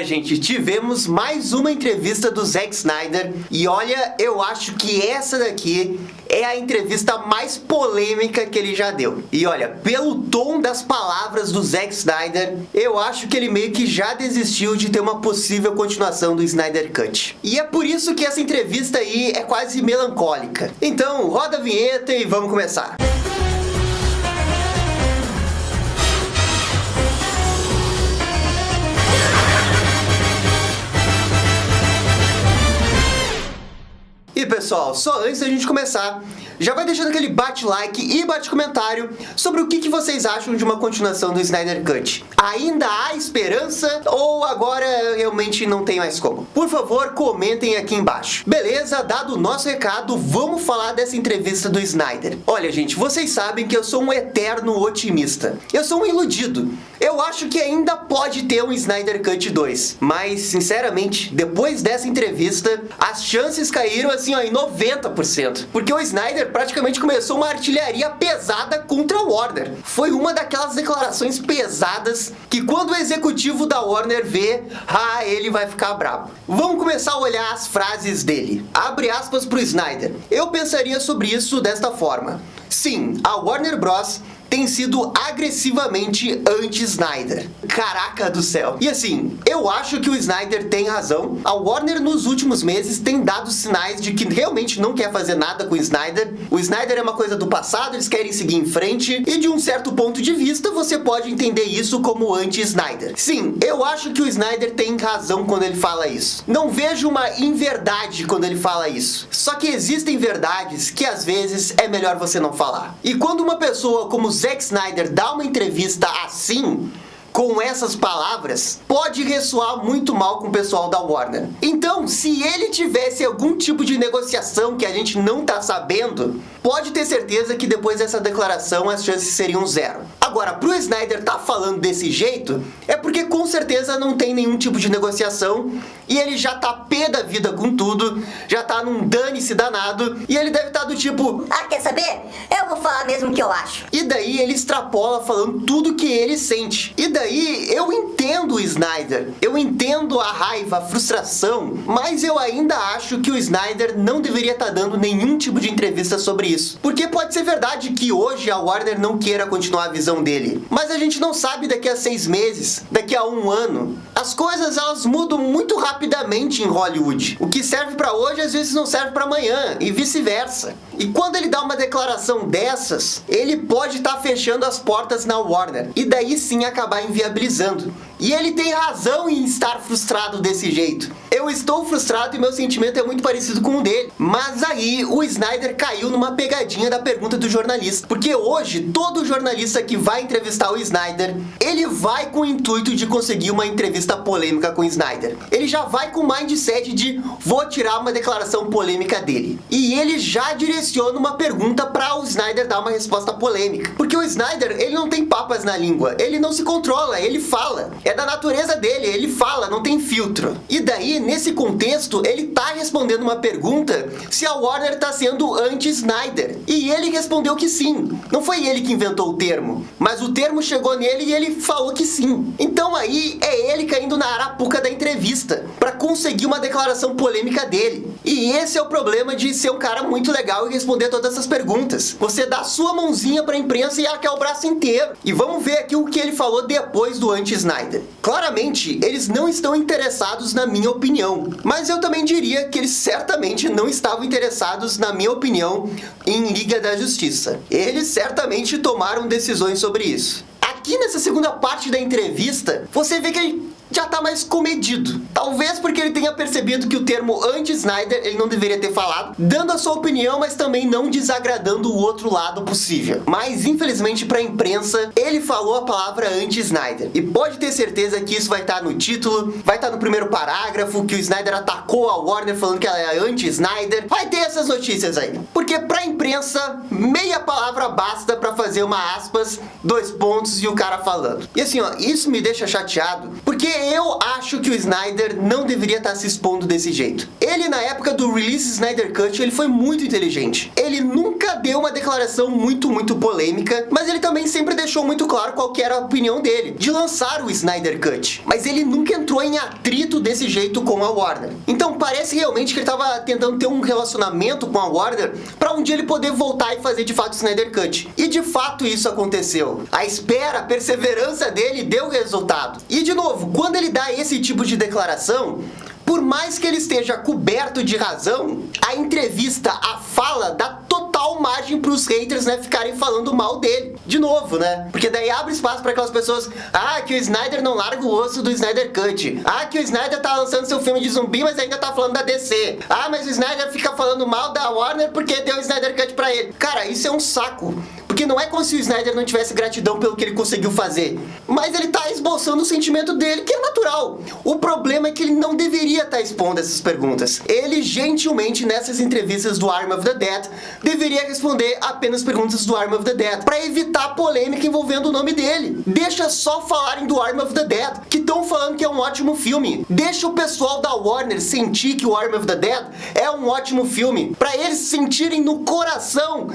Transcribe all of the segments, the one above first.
gente, tivemos mais uma entrevista do Zack Snyder e olha, eu acho que essa daqui é a entrevista mais polêmica que ele já deu. E olha, pelo tom das palavras do Zack Snyder, eu acho que ele meio que já desistiu de ter uma possível continuação do Snyder Cut. E é por isso que essa entrevista aí é quase melancólica. Então, roda a vinheta e vamos começar. E pessoal, só antes da gente começar, já vai deixando aquele bate-like e bate-comentário sobre o que vocês acham de uma continuação do Snyder Cut. Ainda há esperança ou agora realmente não tem mais como? Por favor, comentem aqui embaixo. Beleza, dado o nosso recado, vamos falar dessa entrevista do Snyder. Olha gente, vocês sabem que eu sou um eterno otimista. Eu sou um iludido. Eu acho que ainda pode ter um Snyder Cut 2. Mas, sinceramente, depois dessa entrevista, as chances caíram assim, ó, em 90%. Porque o Snyder praticamente começou uma artilharia pesada contra a Warner. Foi uma daquelas declarações pesadas que quando o executivo da Warner vê, ele vai ficar bravo. Vamos começar a olhar as frases dele. Abre aspas pro Snyder. Eu pensaria sobre isso desta forma. Sim, a Warner Bros. Tem sido agressivamente anti-Snyder. Caraca do céu. E assim, eu acho que o Snyder tem razão. A Warner nos últimos meses tem dado sinais de que realmente não quer fazer nada com o Snyder. O Snyder é uma coisa do passado, eles querem seguir em frente. E de um certo ponto de vista, você pode entender isso como anti-Snyder. Sim, eu acho que o Snyder tem razão quando ele fala isso. Não vejo uma inverdade quando ele fala isso. Só que existem verdades que às vezes é melhor você não falar. E quando uma pessoa como Zack Snyder dá uma entrevista assim, com essas palavras, pode ressoar muito mal com o pessoal da Warner. Então, se ele tivesse algum tipo de negociação que a gente não tá sabendo, pode ter certeza que depois dessa declaração as chances seriam zero. Agora, pro Snyder tá falando desse jeito, é porque com certeza não tem nenhum tipo de negociação e ele já tá pé da vida com tudo, já tá num dane-se danado e ele deve estar do tipo, quer saber? Eu vou falar mesmo o que eu acho. E daí ele extrapola falando tudo que ele sente. E daí eu entendo o Snyder, eu entendo a raiva, a frustração, mas eu ainda acho que o Snyder não deveria estar dando nenhum tipo de entrevista sobre isso. Porque pode ser verdade que hoje a Warner não queira continuar a visão dele, mas a gente não sabe daqui a 6 meses, daqui a 1 ano. As coisas elas mudam muito rapidamente em Hollywood. O que serve pra hoje às vezes não serve pra amanhã e vice-versa. E quando ele dá uma declaração dessas, ele pode estar fechando as portas na Warner e daí sim acabar inviabilizando. E ele tem razão em estar frustrado desse jeito. Eu estou frustrado e meu sentimento é muito parecido com o dele. Mas aí o Snyder caiu numa pegadinha da pergunta do jornalista. Porque hoje todo jornalista que vai entrevistar o Snyder, ele vai com o intuito de conseguir uma entrevista polêmica com o Snyder. Ele já vai com o mindset de vou tirar uma declaração polêmica dele. E ele já direciona uma pergunta para o Snyder dar uma resposta polêmica. Porque o Snyder, ele não tem papas na língua. Ele não se controla, ele fala. É da natureza dele, ele fala, não tem filtro. E daí, nesse contexto, ele tá respondendo uma pergunta se a Warner tá sendo anti-Snyder. E ele respondeu que sim. Não foi ele que inventou o termo, mas o termo chegou nele e ele falou que sim. Então aí é ele caindo na arapuca da entrevista para conseguir uma declaração polêmica dele. E esse é o problema de ser um cara muito legal e responder todas essas perguntas. Você dá a sua mãozinha pra imprensa e ela quer o braço inteiro. E vamos ver aqui o que ele falou depois do anti-Snyder. Claramente, eles não estão interessados na minha opinião, mas eu também diria que eles certamente não estavam interessados, na minha opinião, em Liga da Justiça. Eles certamente tomaram decisões sobre isso. Aqui nessa segunda parte da entrevista, você vê que ele já tá mais comedido. Talvez porque ele tenha percebido que o termo anti-Snyder ele não deveria ter falado, dando a sua opinião, mas também não desagradando o outro lado possível. Mas infelizmente pra imprensa, ele falou a palavra anti-Snyder. E pode ter certeza que isso vai estar no título, vai estar no primeiro parágrafo, que o Snyder atacou a Warner falando que ela é anti-Snyder. Vai ter essas notícias aí. Porque pra imprensa, meia palavra basta pra fazer uma aspas, 2 pontos e o cara falando. E assim, ó, isso me deixa chateado, porque eu acho que o Snyder não deveria estar se expondo desse jeito. Ele, na época do release Snyder Cut, ele foi muito inteligente. Ele nunca deu uma declaração muito polêmica, mas ele também sempre deixou muito claro qual que era a opinião dele, de lançar o Snyder Cut. Mas ele nunca entrou em atrito desse jeito com a Warner. Então parece realmente que ele estava tentando ter um relacionamento com a Warner para um dia ele poder voltar e fazer de fato o Snyder Cut. E de fato isso aconteceu. A espera, a perseverança dele deu resultado. E de novo, quando ele dá esse tipo de declaração, por mais que ele esteja coberto de razão, a entrevista, a fala, dá total margem para os haters, né, ficarem falando mal dele. De novo, né? Porque daí abre espaço para aquelas pessoas, que o Snyder não larga o osso do Snyder Cut. Que o Snyder tá lançando seu filme de zumbi, mas ainda tá falando da DC. Mas o Snyder fica falando mal da Warner porque deu o Snyder Cut pra ele. Cara, isso é um saco. Porque não é como se o Snyder não tivesse gratidão pelo que ele conseguiu fazer. Mas ele tá esboçando o sentimento dele, que é natural. O problema é que ele não deveria estar expondo essas perguntas. Ele, gentilmente, nessas entrevistas do Army of the Dead, deveria responder apenas perguntas do Army of the Dead, pra evitar polêmica envolvendo o nome dele. Deixa só falarem do Army of the Dead, que estão falando que é um ótimo filme. Deixa o pessoal da Warner sentir que o Army of the Dead é um ótimo filme, pra eles sentirem no coração.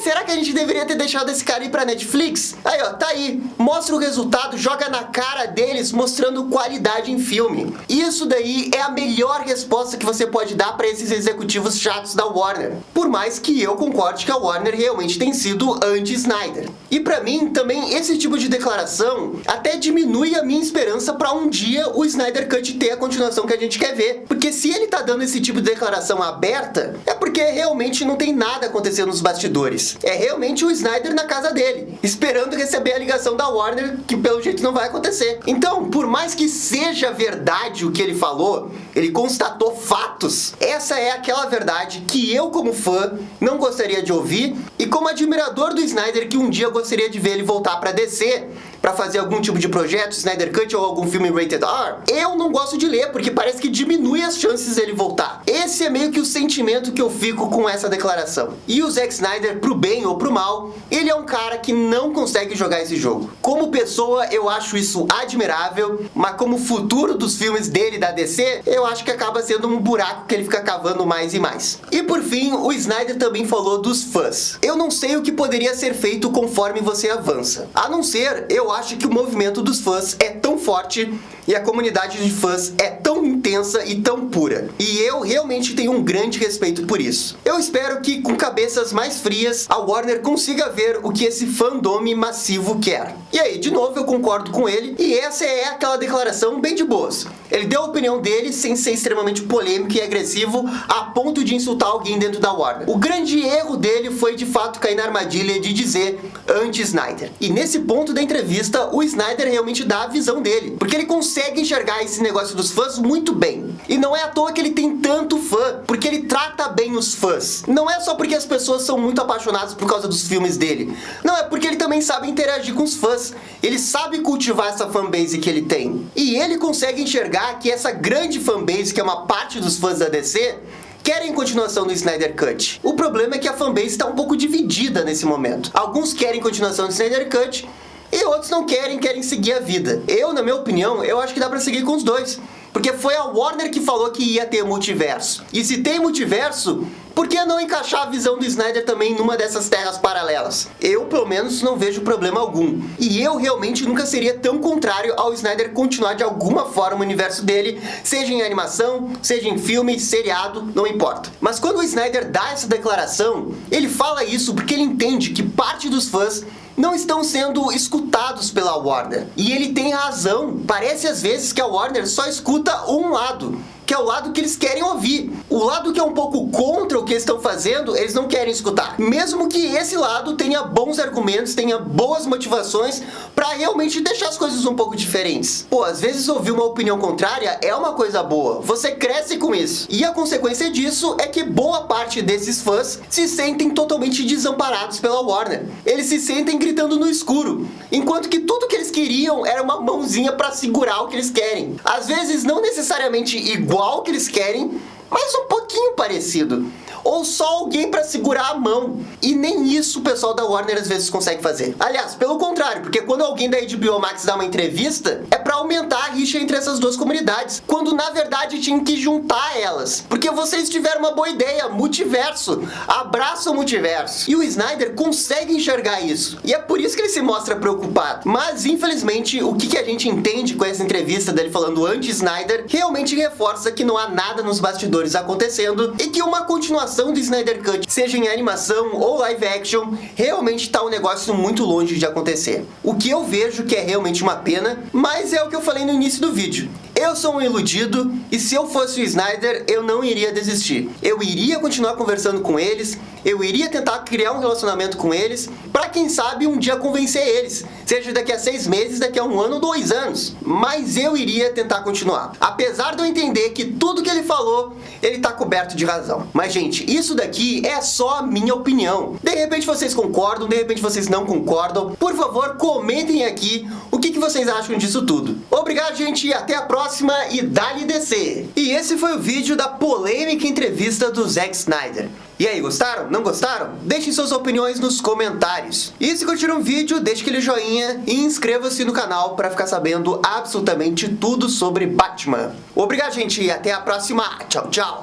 Será que a gente deveria ter deixado esse cara ir pra Netflix? Aí, ó, tá aí. Mostra o resultado, joga na cara deles, mostrando qualidade em filme. Isso daí é a melhor resposta que você pode dar pra esses executivos chatos da Warner. Por mais que eu concorde que a Warner realmente tem sido anti-Snyder. E pra mim, também, esse tipo de declaração até diminui a minha esperança pra um dia o Snyder Cut ter a continuação que a gente quer ver. Porque se ele tá dando esse tipo de declaração aberta, é porque realmente não tem nada acontecendo nos bastidores. É realmente o Snyder na casa dele, esperando receber a ligação da Warner, que pelo jeito não vai acontecer. Então, por mais que seja verdade o que ele falou, ele constatou fatos. Essa é aquela verdade que eu, como fã, não gostaria de ouvir, e como admirador do Snyder, que um dia eu gostaria de ver ele voltar pra DC, pra fazer algum tipo de projeto, Snyder Cut ou algum filme rated R, eu não gosto de ler, porque parece que diminui as chances dele voltar. Esse é meio que o sentimento que eu fico com essa declaração. E o Zack Snyder, pro bem ou pro mal, ele é um cara que não consegue jogar esse jogo. Como pessoa, eu acho isso admirável, mas como futuro dos filmes dele da DC, eu acho que acaba sendo um buraco que ele fica cavando mais e mais. E por fim, o Snyder também falou dos fãs. Eu não sei o que poderia ser feito conforme você avança. A não ser, eu acho que o movimento dos fãs é tão forte e a comunidade de fãs é tão intensa e tão pura. E eu realmente tenho um grande respeito por isso. Eu espero que, com cabeças mais frias, a Warner consiga ver o que esse fandome massivo quer. E aí, de novo, eu concordo com ele, e essa é aquela declaração bem de boas. Ele deu a opinião dele sem ser extremamente polêmico e agressivo a ponto de insultar alguém dentro da Warner. O grande erro dele foi, de fato, cair na armadilha de dizer anti-Snyder. E nesse ponto da entrevista, o Snyder realmente dá a visão dele, porque ele consegue enxergar esse negócio dos fãs muito bem. E não é à toa que ele tem tanto fã, porque ele trata bem os fãs. Não é só porque as pessoas são muito apaixonadas por causa dos filmes dele. Não, é porque ele também sabe interagir com os fãs. Ele sabe cultivar essa fanbase que ele tem. E ele consegue enxergar que essa grande fanbase, que é uma parte dos fãs da DC, querem continuação do Snyder Cut. O problema é que a fanbase está um pouco dividida nesse momento. Alguns querem continuação do Snyder Cut e outros não querem seguir a vida. Eu, na minha opinião, eu acho que dá pra seguir com os dois. Porque foi a Warner que falou que ia ter multiverso. E se tem multiverso, por que não encaixar a visão do Snyder também numa dessas terras paralelas? Eu, pelo menos, não vejo problema algum. E eu realmente nunca seria tão contrário ao Snyder continuar de alguma forma o universo dele, seja em animação, seja em filme, seriado, não importa. Mas quando o Snyder dá essa declaração, ele fala isso porque ele entende que parte dos fãs não estão sendo escutados pela Warner. E ele tem razão. Parece às vezes que a Warner só escuta um lado, que é o lado que eles querem ouvir. O lado que é um pouco contra o que eles estão fazendo, eles não querem escutar. Mesmo que esse lado tenha bons argumentos, tenha boas motivações pra realmente deixar as coisas um pouco diferentes. Pô, às vezes ouvir uma opinião contrária é uma coisa boa. Você cresce com isso. E a consequência disso é que boa parte desses fãs se sentem totalmente desamparados pela Warner. Eles se sentem gritando no escuro, enquanto que tudo que eles queriam era uma mãozinha pra segurar o que eles querem. Às vezes não necessariamente igual que eles querem, mas um pouquinho parecido. ou só alguém pra segurar a mão. E nem isso o pessoal da Warner às vezes consegue fazer. Aliás, pelo contrário, porque quando alguém da HBO Max dá uma entrevista, é pra aumentar a rixa entre essas duas comunidades, quando na verdade tinha que juntar elas. Porque vocês tiveram uma boa ideia, multiverso. Abraça o multiverso. E o Snyder consegue enxergar isso. E é por isso que ele se mostra preocupado. Mas, infelizmente, o que a gente entende com essa entrevista dele falando anti-Snyder realmente reforça que não há nada nos bastidores acontecendo e que uma continuação do Snyder Cut, seja em animação ou live action, realmente tá um negócio muito longe de acontecer. O que eu vejo que é realmente uma pena, mas é o que eu falei no início do vídeo. Eu sou um iludido e se eu fosse o Snyder, eu não iria desistir. Eu iria continuar conversando com eles, eu iria tentar criar um relacionamento com eles, pra quem sabe um dia convencer eles, seja daqui a 6 meses, daqui a 1 ano ou 2 anos. Mas eu iria tentar continuar. Apesar de eu entender que tudo que ele falou, ele tá coberto de razão. Mas gente, isso daqui é só a minha opinião. De repente vocês concordam, de repente vocês não concordam. Por favor, comentem aqui o que vocês acham disso tudo. Obrigado, gente, e até a próxima e dá-lhe DC. E esse foi o vídeo da polêmica entrevista do Zack Snyder. E aí, gostaram? Não gostaram? Deixem suas opiniões nos comentários. E se curtiram o vídeo, deixe aquele joinha e inscreva-se no canal para ficar sabendo absolutamente tudo sobre Batman. Obrigado, gente, e até a próxima. Tchau, tchau.